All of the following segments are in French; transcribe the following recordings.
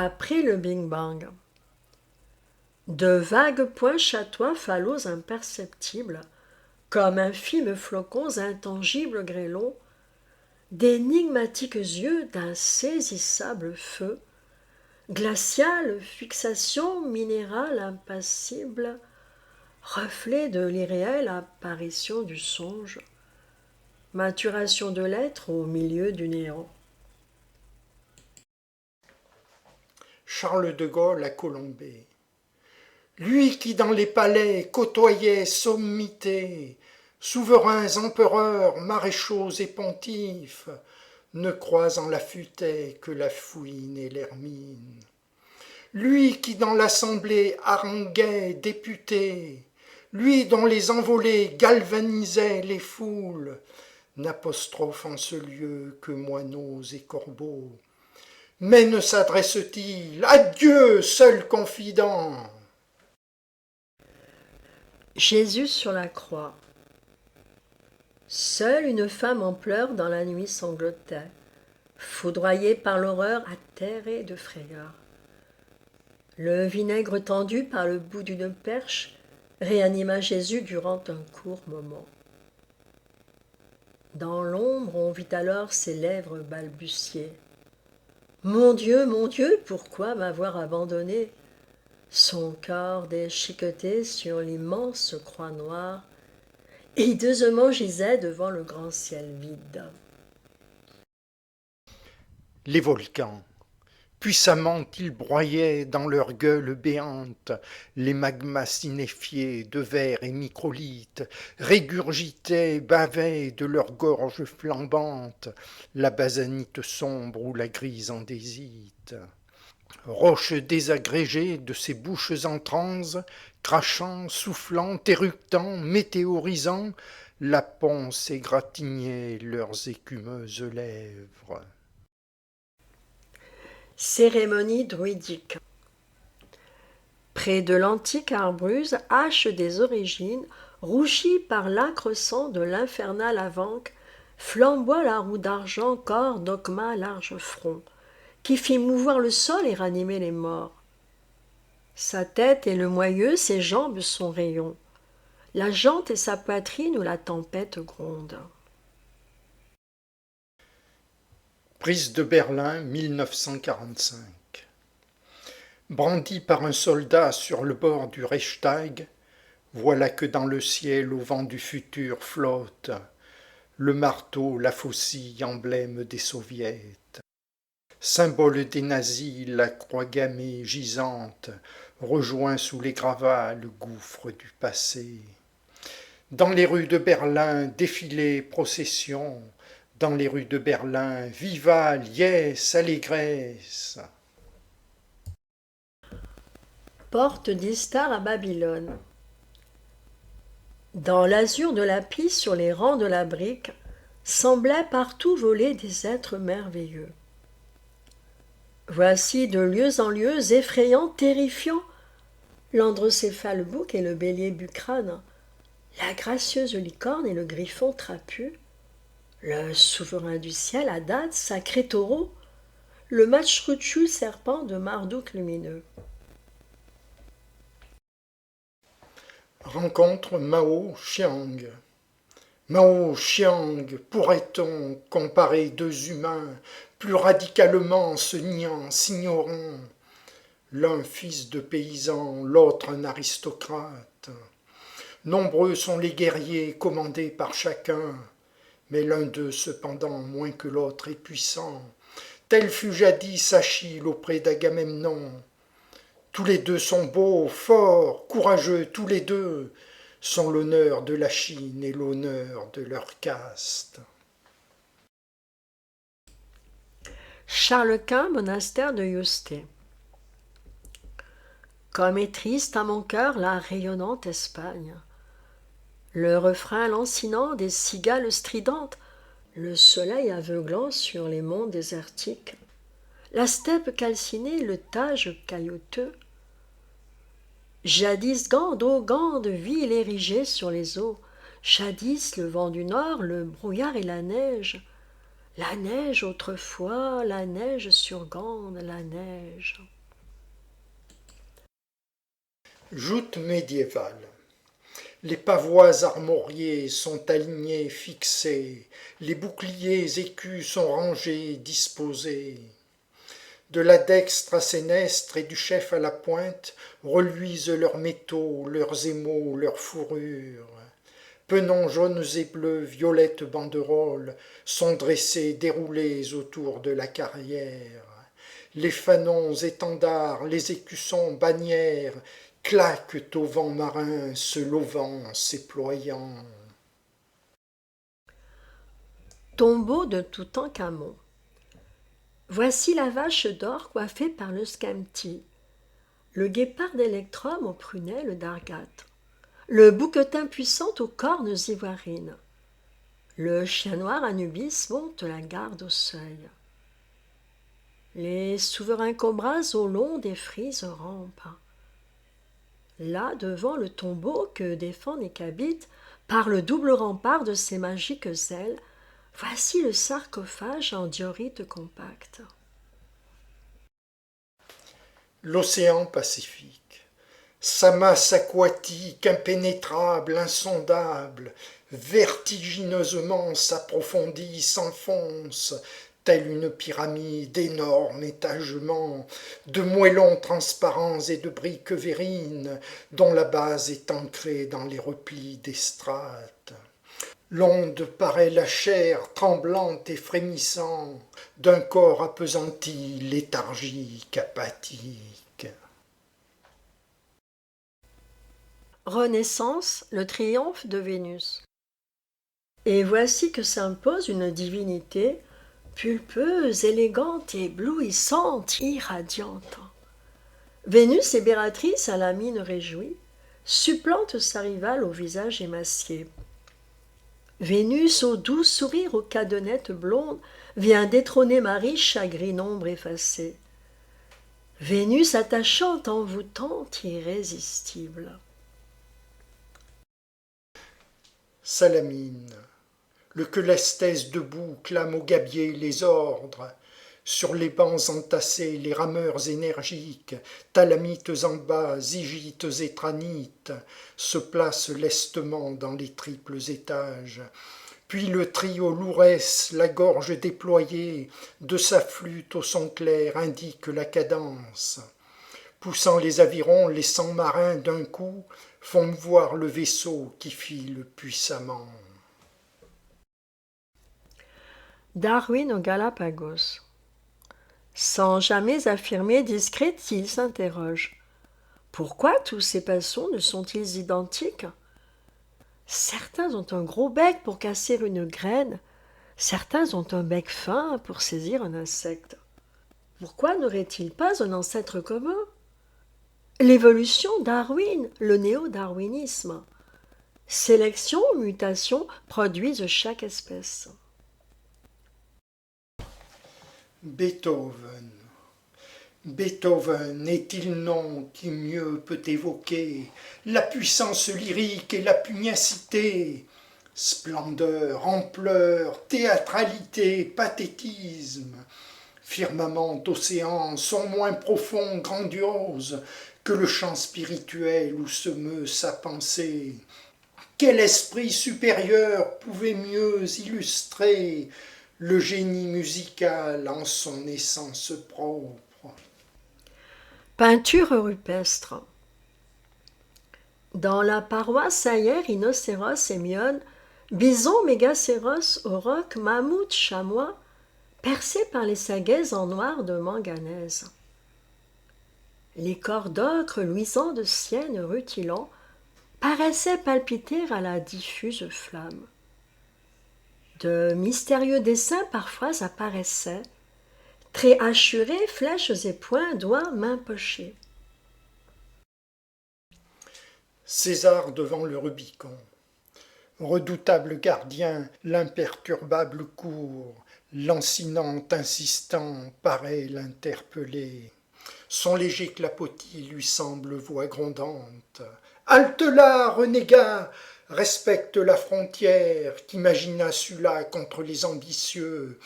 Après le Big Bang. De vagues points chatois phalos imperceptibles, comme infimes flocons intangibles grêlons, d'énigmatiques yeux d'insaisissable feu, glaciale fixation minérale impassible, reflet de l'irréel apparition du songe, maturation de l'être au milieu du néant. Charles de Gaulle à Colombey. Lui qui dans les palais côtoyait sommités, souverains empereurs, maréchaux et pontifes, ne croisant la futaie que la fouine et l'hermine. Lui qui dans l'assemblée haranguait députés, lui dont les envolées galvanisaient les foules, n'apostrophe en ce lieu que moineaux et corbeaux. Mais ne s'adresse-t-il à Dieu seul confident? Jésus sur la croix. Seule une femme en pleurs dans la nuit sanglotait, foudroyée par l'horreur atterrée de frayeur. Le vinaigre tendu par le bout d'une perche réanima Jésus durant un court moment. Dans l'ombre, on vit alors ses lèvres balbutier. Mon Dieu, pourquoi m'avoir abandonné? Son corps déchiqueté sur l'immense croix noire, hideusement gisait devant le grand ciel vide. Les volcans. Puissamment ils broyaient dans leur gueule béante les magmas signifiés de verre et microlithes, régurgitaient, bavaient de leur gorge flambante la basanite sombre ou la grise andésite. Roches désagrégées de ces bouches en transe, crachant, soufflant, éructant, météorisant, la ponce égratignait leurs écumeuses lèvres. Cérémonie druidique. Près de l'antique Arbruse, hache des origines, rougie par l'âcre sang de l'infernal avanque, flamboie la roue d'argent corps dogma large front, qui fit mouvoir le sol et ranimer les morts. Sa tête est le moyeu, ses jambes son rayon, la jante est sa poitrine où la tempête gronde. Prise de Berlin 1945. Brandi par un soldat sur le bord du Reichstag, voilà que dans le ciel au vent du futur flotte le marteau, la faucille, emblème des soviets. Symbole des nazis, la croix gammée gisante rejoint sous les gravats le gouffre du passé. Dans les rues de Berlin, défilé, procession. Dans les rues de Berlin, viva, liesse, allégresse. Porte d'Istar à Babylone. Dans l'azur de la pie sur les rangs de la brique, semblaient partout voler des êtres merveilleux. Voici de lieux en lieux, effrayants, terrifiants, l'androcéphale bouc et le bélier bucrane, la gracieuse licorne et le griffon trapu, le souverain du ciel à date, sacré taureau, le matchrouchu serpent de Marduk lumineux. Rencontre Mao Chiang. Mao Chiang, pourrait-on comparer deux humains plus radicalement se niant, s'ignorant, l'un fils de paysan, l'autre un aristocrate. Nombreux sont les guerriers commandés par chacun, mais l'un d'eux cependant moins que l'autre est puissant. Tel fut jadis Achille auprès d'Agamemnon. Tous les deux sont beaux, forts, courageux, tous les deux sont l'honneur de la Chine et l'honneur de leur caste. Charles Quint, monastère de Yuste. Comme est triste à mon cœur la rayonnante Espagne, le refrain lancinant des cigales stridentes, le soleil aveuglant sur les monts désertiques, la steppe calcinée, le Tage caillouteux. Jadis Gande, ô Gande, ville érigée sur les eaux, jadis le vent du nord, le brouillard et la neige, La neige autrefois, la neige sur Gand, la neige. Joute médiévale. Les pavois armoriés sont alignés, fixés, les boucliers écus sont rangés, disposés. De la dextre à sénestre et du chef à la pointe reluisent leurs métaux, leurs émaux, leurs fourrures. Penons jaunes et bleus, violettes banderoles sont dressés, déroulés autour de la carrière. Les fanons, étendards, les écussons, bannières claquent au vent marin, se levant, s'éployant. Tombeau de Toutankhamon. Voici la vache d'or coiffée par le Skamti, le guépard d'Électrum aux prunelles d'Argate, le bouquetin puissant aux cornes ivoirines. Le chien noir Anubis monte la garde au seuil. Les souverains cobras au long des frises rampent. Là, devant le tombeau que défend Nékabite, par le double rempart de ses magiques ailes, voici le sarcophage en diorite compacte. L'océan Pacifique. Sa masse aquatique, impénétrable, insondable, vertigineusement s'approfondit, s'enfonce, telle une pyramide, énorme étagement, de moellons transparents et de briques verrines, dont la base est ancrée dans les replis des strates. L'onde paraît la chair tremblante et frémissant d'un corps appesanti, léthargique, apathique. Renaissance, le triomphe de Vénus. Et voici que s'impose une divinité pulpeuse, élégante, éblouissante, irradiante. Vénus et Bératrice, à la mine réjouie, supplantent sa rivale au visage émacié. Vénus, au doux sourire aux cadenettes blondes, vient détrôner Marie, chagrine ombre effacée. Vénus attachante, envoûtante, irrésistible. Salamine, le que l'estèse debout clame au gabier les ordres, sur les bancs entassés les rameurs énergiques, thalamites en bas, zygites et tranites, se placent lestement dans les triples étages. Puis le trio lourès, la gorge déployée, de sa flûte au son clair indique la cadence. Poussant les avirons, les sangs marins d'un coup font voir le vaisseau qui file puissamment. Darwin aux Galapagos. Sans jamais affirmer discrète, il s'interroge. Pourquoi tous ces poissons ne sont-ils identiques? Certains ont un gros bec pour casser une graine, certains ont un bec fin pour saisir un insecte. Pourquoi n'aurait-il pas un ancêtre commun? L'évolution, Darwin, le néo-darwinisme. Sélection, mutation produisent chaque espèce. Beethoven. Beethoven est-il nom qui mieux peut évoquer la puissance lyrique et la pugnacité, splendeur, ampleur, théâtralité, pathétisme, firmament d'océan sont moins profonds, grandioses que le chant spirituel où se meut sa pensée. Quel esprit supérieur pouvait mieux illustrer le génie musical en son essence propre? Peinture rupestre. Dans la paroisse ailleurs, rhinocéros et mionnes, bison, mégacéros, auroch, mammouth, chamois, percés par les saguaises en noir de manganèse. Les corps d'ocre luisants de sienne rutilant paraissaient palpiter à la diffuse flamme. De mystérieux dessins parfois apparaissaient, traits hachurés, flèches et poings, doigts, mains pochées. César devant le Rubicon. Redoutable gardien, l'imperturbable cour, lancinant, insistant, paraît l'interpeller. Son léger clapotis lui semble voix grondante. Halte là, renégat, respecte la frontière qu'imagina Sulla contre les ambitieux,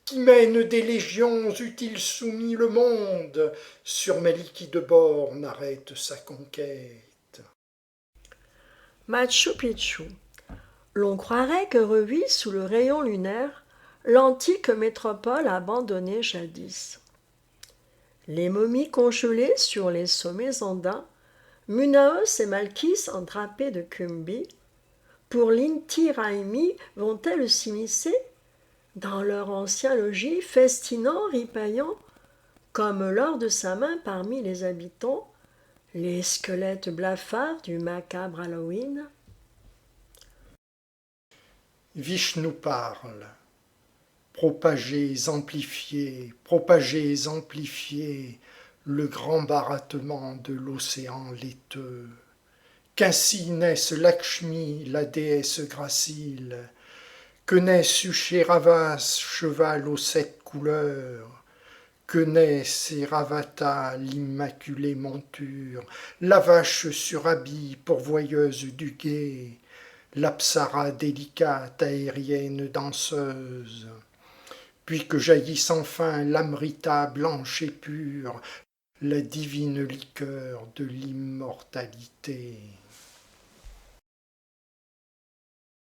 qui mène des légions utiles soumis le monde, sur mes liquides bornes arrête sa conquête. Machu Picchu. L'on croirait que revit sous le rayon lunaire l'antique métropole abandonnée jadis. Les momies congelées sur les sommets andins, Munaos et Malkis endrapés de Kumbi, pour l'Inti Raimi vont-elles s'immiscer dans leur ancien logis, festinant, ripaillant, comme l'or de sa main parmi les habitants, les squelettes blafards du macabre Halloween? Vishnu parle. Propagez, amplifiez le grand barattement de l'océan laiteux. Qu'ainsi naisse Lakshmi, la déesse gracile, que naît Sucheravas, cheval aux 7 couleurs, que naît Séravata, l'immaculée monture, la vache sur habit pourvoyeuse du guet, l'apsara délicate, aérienne danseuse. Puis que jaillisse enfin l'amrita blanche et pure, la divine liqueur de l'immortalité.